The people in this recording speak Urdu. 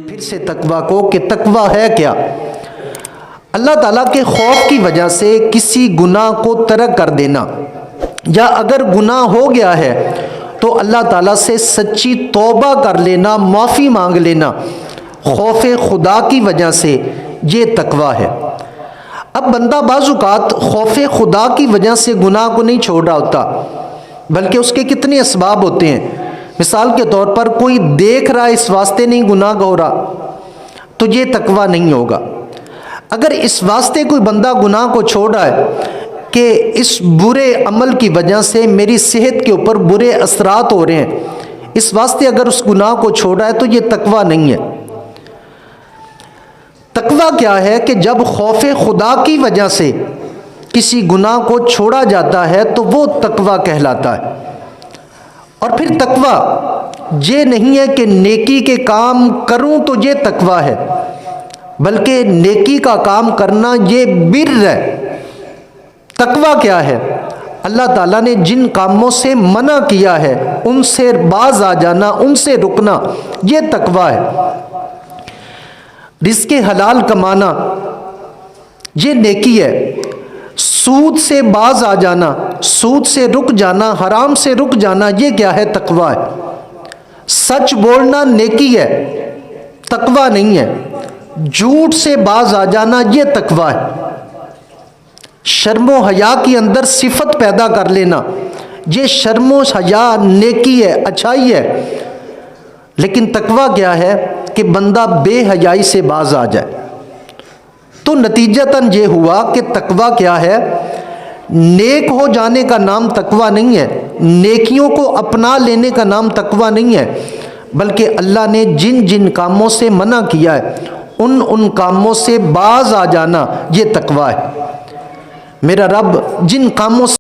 پھر سے تقوی کو کہ تقوی ہے کیا؟ اللہ تعالیٰ کے خوف کی وجہ سے کسی گناہ کو ترک کر دینا، یا اگر گناہ ہو گیا ہے تو اللہ تعالیٰ سے سچی توبہ کر لینا، معافی مانگ لینا خوف خدا کی وجہ سے، یہ تقوی ہے۔ اب بندہ بعض اوقات خوف خدا کی وجہ سے گناہ کو نہیں چھوڑ رہا ہوتا، بلکہ اس کے کتنے اسباب ہوتے ہیں۔ مثال کے طور پر کوئی دیکھ رہا ہے اس واسطے نہیں گناہ ہو رہا، تو یہ تقوی نہیں ہوگا۔ اگر اس واسطے کوئی بندہ گناہ کو چھوڑ رہا ہے کہ اس برے عمل کی وجہ سے میری صحت کے اوپر برے اثرات ہو رہے ہیں، اس واسطے اگر اس گناہ کو چھوڑ رہا ہے تو یہ تقوی نہیں ہے۔ تقوی کیا ہے کہ جب خوف خدا کی وجہ سے کسی گناہ کو چھوڑا جاتا ہے تو وہ تقوی کہلاتا ہے۔ اور پھر تقوی یہ نہیں ہے کہ نیکی کے کام کروں تو یہ تقوی ہے، بلکہ نیکی کا کام کرنا یہ بر ہے۔ تقوی کیا ہے؟ اللہ تعالیٰ نے جن کاموں سے منع کیا ہے ان سے باز آ جانا، ان سے رکنا، یہ تقوی ہے۔ رزق حلال کمانا یہ نیکی ہے۔ سود سے باز آ جانا، سود سے رک جانا، حرام سے رک جانا، یہ کیا ہے؟ تقوی ہے۔ سچ بولنا نیکی ہے، تقوی نہیں ہے۔ جھوٹ سے باز آ جانا یہ تقوی ہے۔ شرم و حیا کے اندر صفت پیدا کر لینا، یہ شرم و حیا نیکی ہے، اچھائی ہے۔ لیکن تقوی کیا ہے کہ بندہ بے حیائی سے باز آ جائے۔ تو نتیجتاً یہ ہوا کہ تقوی کیا ہے؟ نیک ہو جانے کا نام تقوی نہیں ہے، نیکیوں کو اپنا لینے کا نام تقوی نہیں ہے، بلکہ اللہ نے جن جن کاموں سے منع کیا ہے ان کاموں سے باز آ جانا یہ تقوی ہے۔ میرا رب جن کاموں سے